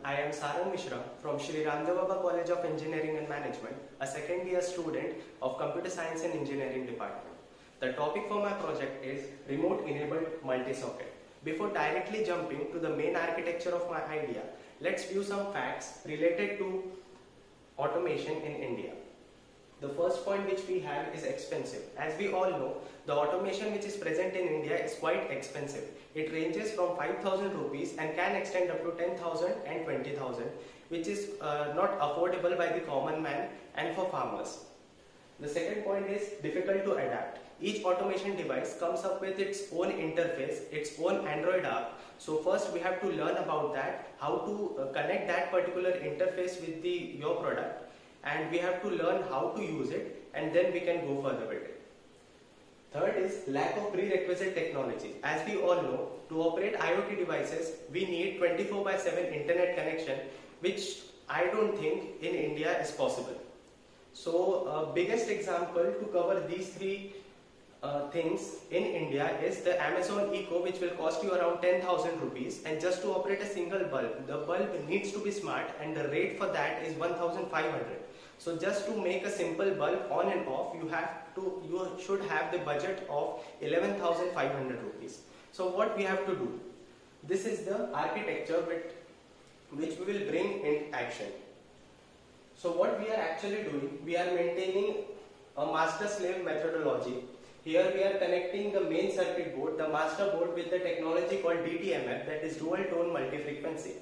I am Sarang Mishra from Shri Ramdev Baba College of Engineering and Management, a second year student of Computer Science and Engineering Department. The topic for my project is Remote Enabled Multi-Socket. Before directly jumping to the main architecture of my idea, let's view some facts related to automation in India. The first point which we have is expensive. As we all know, the automation which is present in India is quite expensive. It ranges from 5,000 rupees and can extend up to 10,000 and 20,000, which is not affordable by the common man and for farmers. The second point is difficult to adapt. Each automation device comes up with its own interface, its own Android app. So first we have to learn about that, how to connect that particular interface with your product, and we have to learn how to use it, and then we can go further with it. Third is lack of prerequisite technology. As we all know, to operate IoT devices, we need 24/7 internet connection, which I don't think in India is possible. So, biggest example to cover these three things in India is the Amazon Echo, which will cost you around 10,000 rupees, and just to operate a single bulb, the bulb needs to be smart, and the rate for that is 1,500. So just to make a simple bulb on and off, you should have the budget of 11,500 rupees. So what we have to do? This is the architecture which we will bring in action. So what we are actually doing, we are maintaining a master-slave methodology. Here we are connecting the main circuit board, the master board, with the technology called DTMF, that is dual tone multi-frequency.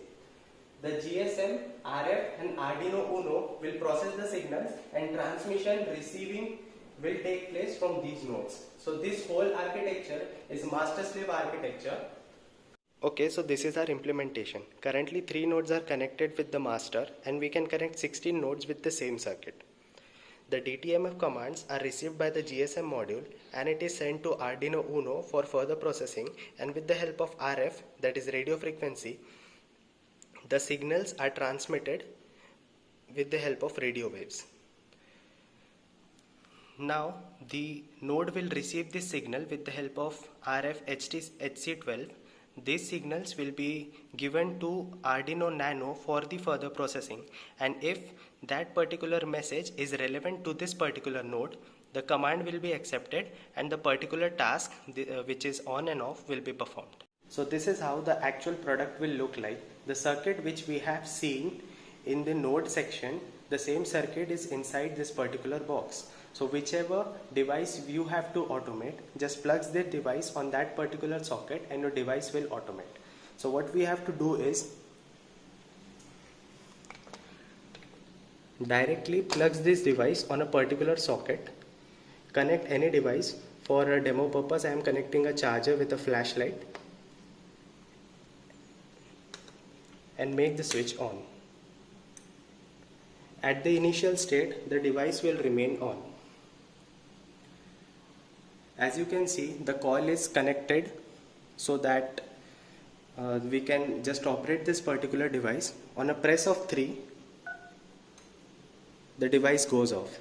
The GSM, RF and Arduino Uno will process the signals, and transmission, receiving will take place from these nodes. So this whole architecture is master-slave architecture. Okay, so this is our implementation. Currently 3 nodes are connected with the master, and we can connect 16 nodes with the same circuit. The DTMF commands are received by the GSM module, and it is sent to Arduino Uno for further processing, and with the help of RF, that is radio frequency, the signals are transmitted with the help of radio waves. Now the node will receive this signal with the help of RF HC12. These signals will be given to Arduino Nano for the further processing, and if that particular message is relevant to this particular node, the command will be accepted and the particular task which is on and off will be performed. So this is how the actual product will look like. The circuit which we have seen in the node section, the same circuit is inside this particular box. So whichever device you have to automate, just plugs the device on that particular socket and your device will automate. So what we have to do is directly plugs this device on a particular socket, connect any device. For a demo purpose, I am connecting a charger with a flashlight, and make the switch on. At the initial state, the device will remain on. As you can see, the coil is connected so that we can just operate this particular device. On a press of 3, the device goes off.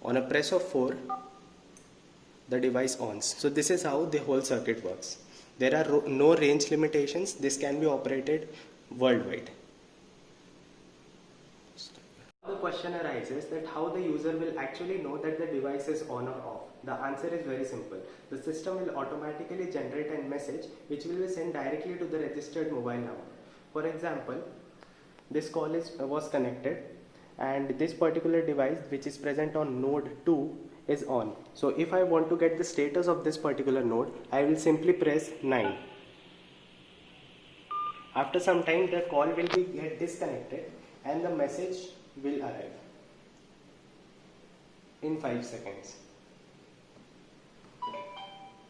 On a press of 4, the device ons. So this is how the whole circuit works. There are no range limitations. This can be operated worldwide. The question arises that how the user will actually know that the device is on or off. The answer is very simple. The system will automatically generate a message which will be sent directly to the registered mobile number. For example, this call was connected, and this particular device which is present on node 2 is on. So if I want to get the status of this particular node, I will simply press 9. After some time, the call will get disconnected and the message will arrive in 5 seconds.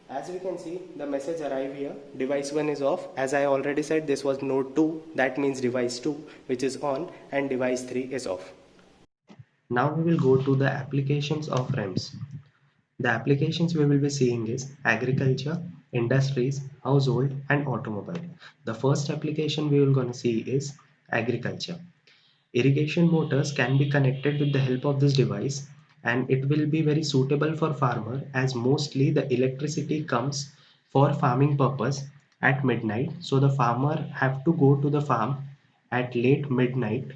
As we can see, the message arrived here. Device 1 is off. As I already said, this was node 2. That means device 2, which is on, and device 3 is off. Now we will go to the applications of REMS. The applications we will be seeing is agriculture, industries, household, and automobile. The first application we will going to see is agriculture. Irrigation motors can be connected with the help of this device, and it will be very suitable for farmer, as mostly the electricity comes for farming purpose at midnight. So the farmer have to go to the farm at late midnight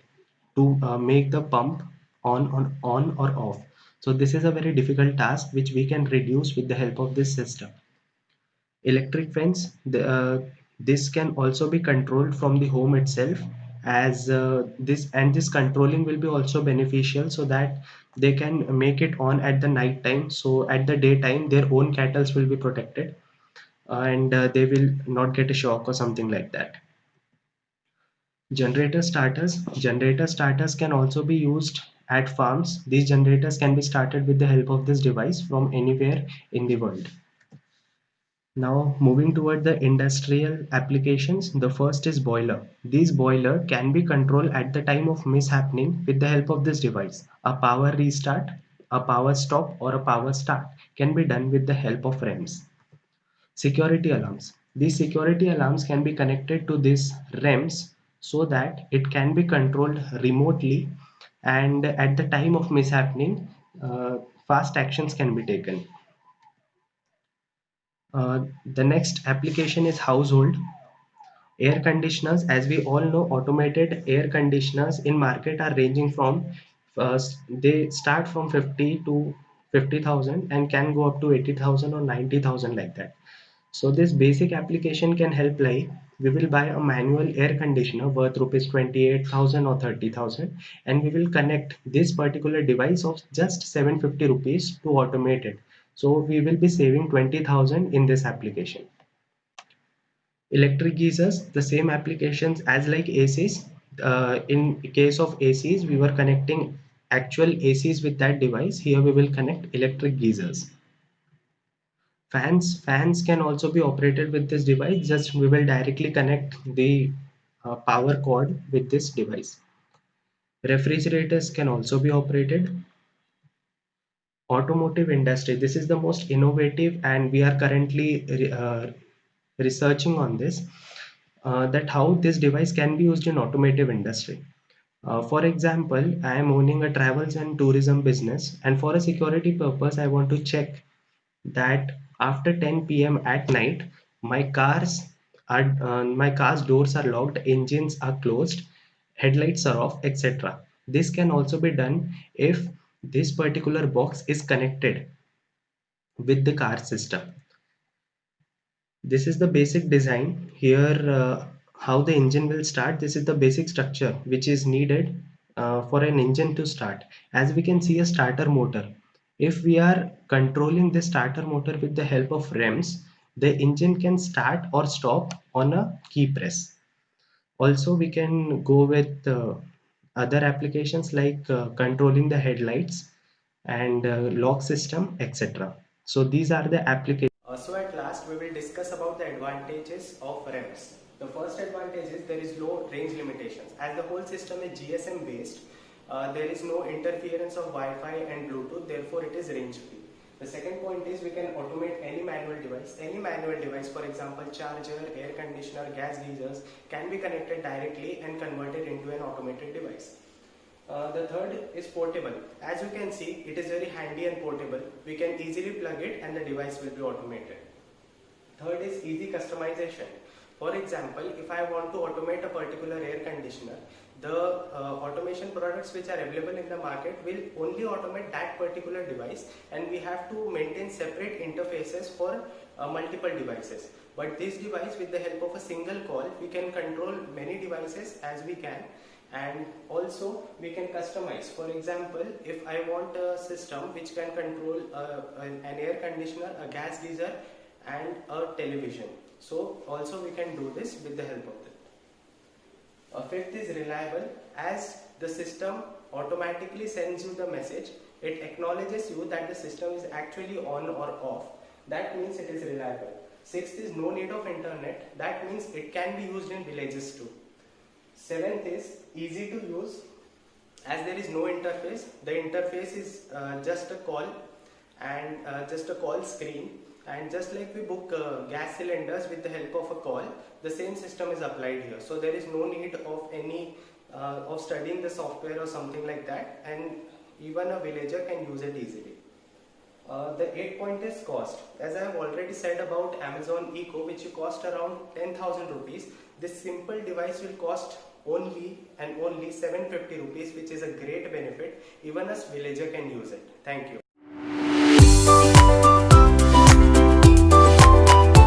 to make the pump on or off. So this is a very difficult task which we can reduce with the help of this system. Electric fence, this can also be controlled from the home itself, as this controlling will be also beneficial, so that they can make it on at the night time, so at the daytime their own cattle will be protected, and they will not get a shock or something like that. Generator starters can also be used at farms. These generators can be started with the help of this device from anywhere in the world. Now moving toward the industrial applications, the first is boiler. These boiler can be controlled at the time of mishappening with the help of this device. A power restart, a power stop, or a power start can be done with the help of REMs. Security alarms. These security alarms can be connected to these REMs so that it can be controlled remotely, and at the time of mishappening, fast actions can be taken. The next application is household. Air conditioners, as we all know, automated air conditioners in market are ranging from they start from 50 to 50,000 and can go up to 80,000 or 90,000 like that. So this basic application can help, like we will buy a manual air conditioner worth rupees 28,000 or 30,000, and we will connect this particular device of just 750 rupees to automate it. So we will be saving 20,000 in this application. Electric geysers, the same applications as like ACs. In case of ACs, we were connecting actual ACs with that device. Here we will connect electric geysers. Fans can also be operated with this device. Just we will directly connect the power cord with this device. Refrigerators can also be operated. Automotive industry, this is the most innovative, and we are currently researching on this, that how this device can be used in automotive industry. For example, I am owning a travels and tourism business, and for a security purpose I want to check that after 10 p.m. at night my car's doors are locked, engines are closed, headlights are off, etc. This can also be done if this particular box is connected with the car system. This is the basic design here. How the engine will start, this is the basic structure which is needed for an engine to start. As we can see, a starter motor, if we are controlling the starter motor with the help of REMs, the engine can start or stop on a key press. Also we can go with other applications like controlling the headlights and lock system, etc. So these are the applications. So at last we will discuss about the advantages of REMs. The first advantage is there is no range limitations. As the whole system is GSM based, there is no interference of Wi-Fi and Bluetooth, therefore it is range free. The second point is we can automate any manual device, for example charger, air conditioner, gas geysers can be connected directly and converted into an automated device. The third is portable. As you can see, it is very handy and portable. We can easily plug it and the device will be automated. Third is easy customization. For example, if I want to automate a particular air conditioner, the automation products which are available in the market will only automate that particular device, and we have to maintain separate interfaces for multiple devices. But this device, with the help of a single call, we can control many devices as we can, and also we can customize. For example, if I want a system which can control an air conditioner, a gas geyser and a television, so also we can do this with the help of it. Fifth is reliable. As the system automatically sends you the message, it acknowledges you that the system is actually on or off. That means it is reliable. Sixth is no need of internet. That means it can be used in villages too. Seventh is easy to use. As there is no interface, the interface is just a call and just a call screen. And just like we book gas cylinders with the help of a call, the same system is applied here. So there is no need of any of studying the software or something like that, and even a villager can use it easily. The 8th point is cost. As I have already said about Amazon Echo, which cost around 10,000 rupees, this simple device will cost only and only 750 rupees, which is a great benefit. Even a villager can use it. Thank you.